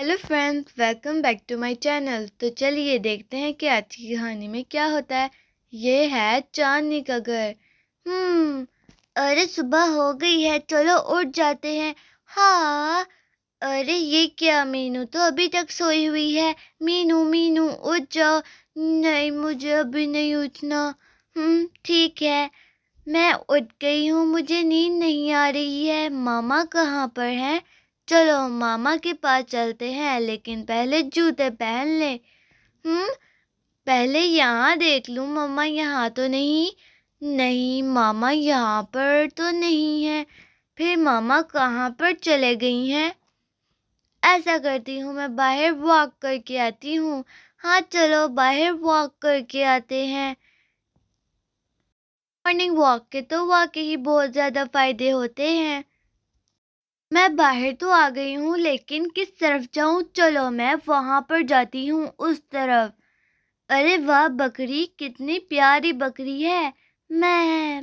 Hello friends, welcome back to my channel. तो चलिए देखते हैं कि आज की कहानी में क्या होता है। ये है चांदनी का घर। अरे सुबह हो गई है, चलो उठ जाते हैं। हाँ। अरे ये क्या, मीनू तो अभी तक सोई हुई है। मीनू मीनू उठ जाओ। नहीं, मुझे अभी नहीं उठना। ठीक है, मैं उठ गई हूँ, मुझे नींद नहीं आ रही है। मामा कहाँ पर हैं? चलो मामा के पास चलते हैं, लेकिन पहले जूते पहन ले। हम्म पहले यहाँ देख लूँ, मम्मा यहाँ तो नहीं। नहीं, मामा यहाँ पर तो नहीं है। फिर मामा कहाँ पर चले गई हैं? ऐसा करती हूँ, मैं बाहर वॉक करके आती हूँ। हाँ चलो बाहर वॉक करके आते हैं। मॉर्निंग वॉक के तो वाकई ही बहुत ज़्यादा फायदे होते हैं। मैं बाहर तो आ गई हूँ, लेकिन किस तरफ जाऊँ? चलो मैं वहां पर जाती हूँ, उस तरफ। अरे वाह, बकरी कितनी प्यारी बकरी है। मैं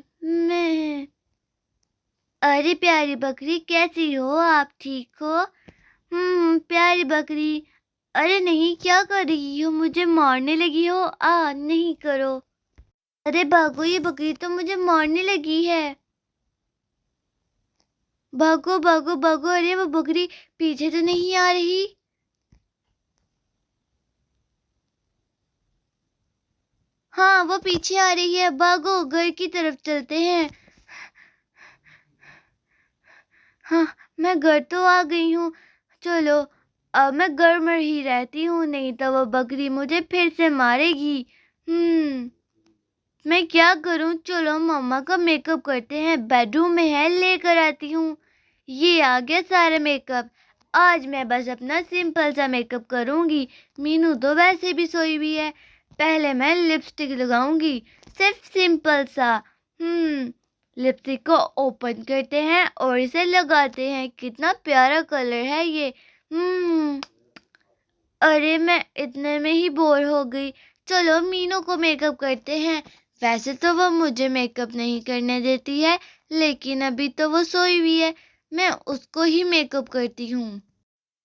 अरे प्यारी बकरी, कैसी हो आप? ठीक हो? प्यारी बकरी। अरे नहीं, क्या कर रही हो? मुझे मारने लगी हो? नहीं करो। अरे भागो, ये बकरी तो मुझे मारने लगी है। भागो भागो भागो। अरे वो बकरी पीछे तो नहीं आ रही। हाँ, वो पीछे आ रही है। भागो, घर की तरफ चलते हैं। हाँ, मैं घर तो आ गई हूँ। चलो, अब मैं घर में ही रहती हूँ, नहीं तो वो बकरी मुझे फिर से मारेगी। मैं क्या करूँ? चलो मम्मा का मेकअप करते हैं, बेडरूम में है, लेकर आती हूँ। ये आ गया सारा मेकअप। आज मैं बस अपना सिंपल सा मेकअप करूँगी। मीनू तो वैसे भी सोई हुई है। पहले मैं लिपस्टिक लगाऊंगी, सिर्फ सिंपल सा। लिपस्टिक को ओपन करते हैं और इसे लगाते हैं। कितना प्यारा कलर है ये। हम्म अरे मैं इतने में ही बोर हो गई। चलो मीनू को मेकअप करते हैं। वैसे तो वो मुझे मेकअप नहीं करने देती है, लेकिन अभी तो वो सोई हुई है। मैं उसको ही मेकअप करती हूँ।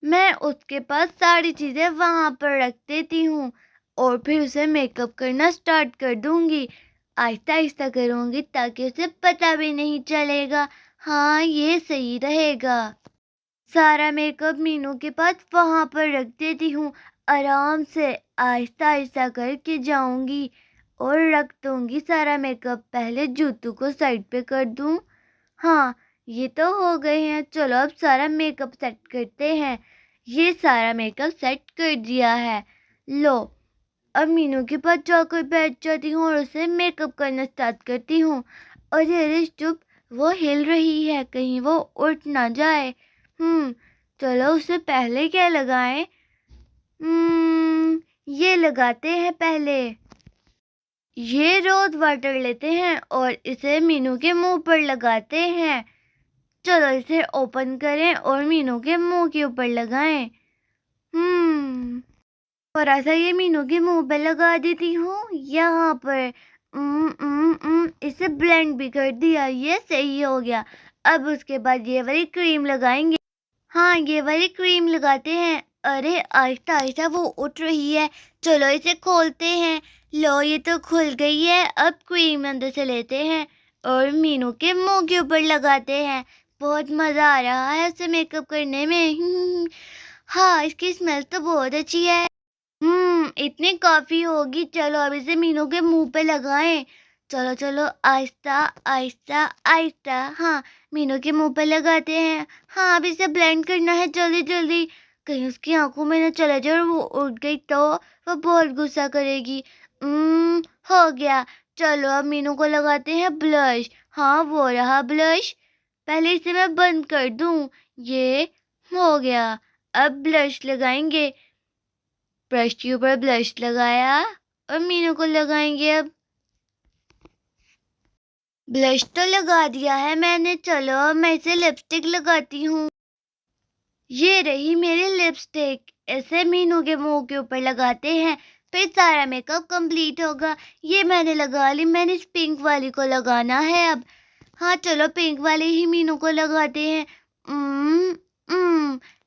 मैं उसके पास सारी चीजें वहां पर रख देती हूँ और फिर उसे मेकअप करना स्टार्ट कर दूंगी। आहिस्ता आहिस्ता करूंगी ताकि उसे पता भी नहीं चलेगा। हाँ, ये सही रहेगा। सारा मेकअप मीनू के पास वहां पर रख देती हूँ। आराम से आहिस्ता आहिस्ता करके जाऊंगी और रख दूंगी सारा मेकअप। पहले जूतों को साइड पे कर दूं। हाँ, ये तो हो गए हैं। चलो अब सारा मेकअप सेट करते हैं। ये सारा मेकअप सेट कर दिया है। लो, अब मीनू के पास जाकर बैठ जाती हूँ और उसे मेकअप करना स्टार्ट करती हूँ। अरे अरे चुप, वो हिल रही है, कहीं वो उठ ना जाए। चलो उसे पहले क्या लगाएं? ये लगाते हैं पहले। ये रोज वाटर लेते हैं और इसे मीनू के मुंह पर लगाते हैं। चलो इसे ओपन करें और मीनू के मुंह के ऊपर लगाएं। थोड़ा सा ये मीनू के मुंह पे लगा देती हूँ, यहाँ पर। इसे ब्लेंड भी कर दिया, ये सही हो गया। अब उसके बाद ये वाली क्रीम लगाएंगे। हाँ, ये वाली क्रीम लगाते हैं। अरे आहिस्ता आहिस्ता वो उठ रही है। चलो इसे खोलते हैं। लो, ये तो खुल गई है। अब क्रीम अंदर से लेते हैं और मीनू के मुंह के ऊपर लगाते हैं। बहुत मजा आ रहा है उसे मेकअप करने में। हाँ, इसकी स्मेल तो बहुत अच्छी है। इतनी काफी होगी। चलो अब इसे मीनू के मुंह पे लगाएं। चलो चलो, आहिस्ता आहिस्ता आहिस्ता। हाँ, मीनू के मुंह पे लगाते हैं। हाँ, अब इसे ब्लेंड करना है जल्दी जल्दी। कहीं उसकी आंखों में न चला जाए और वो उठ गई तो वो बहुत गुस्सा करेगी। हो गया। चलो अब मीनू को लगाते हैं ब्लश। हाँ, वो रहा ब्लश। पहले इसे मैं बंद कर दूं। ये हो गया। अब ब्लश लगाएंगे। ब्रश के ऊपर ब्लश लगाया और मीनू को लगाएंगे अब। ब्लश तो लगा दिया है मैंने। चलो अब मैं इसे लिपस्टिक लगाती हूँ। ये रही मेरी लिपस्टिक। ऐसे मीनू के मुंह के ऊपर लगाते हैं, फिर सारा मेकअप कंप्लीट होगा। ये मैंने लगा ली। मैंने इस पिंक वाली को लगाना है अब। हाँ चलो, पिंक वाली ही मीनू को लगाते हैं।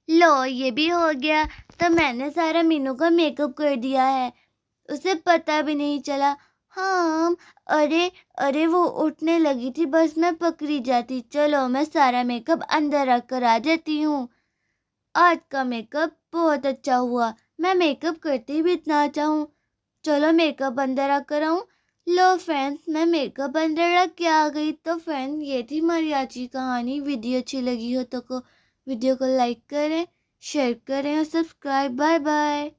लो ये भी हो गया। तो मैंने सारा मीनू का मेकअप कर दिया है, उसे पता भी नहीं चला। हाँ, अरे अरे वो उठने लगी थी, बस मैं पकड़ी जाती। चलो मैं सारा मेकअप अंदर रख कर आ जाती हूँ। आज का मेकअप बहुत अच्छा हुआ। मैं मेकअप करती भी इतना अच्छा हूँ। चलो मेकअप अंदर रख कर आऊँ। लो फ्रेंड्स, मैं मेकअप अंदर रख के आ गई। तो फ्रेंड्स, ये थी हमारी आज की कहानी। वीडियो अच्छी लगी हो तो वीडियो को लाइक करें, शेयर करें और सब्सक्राइब। Bye bye.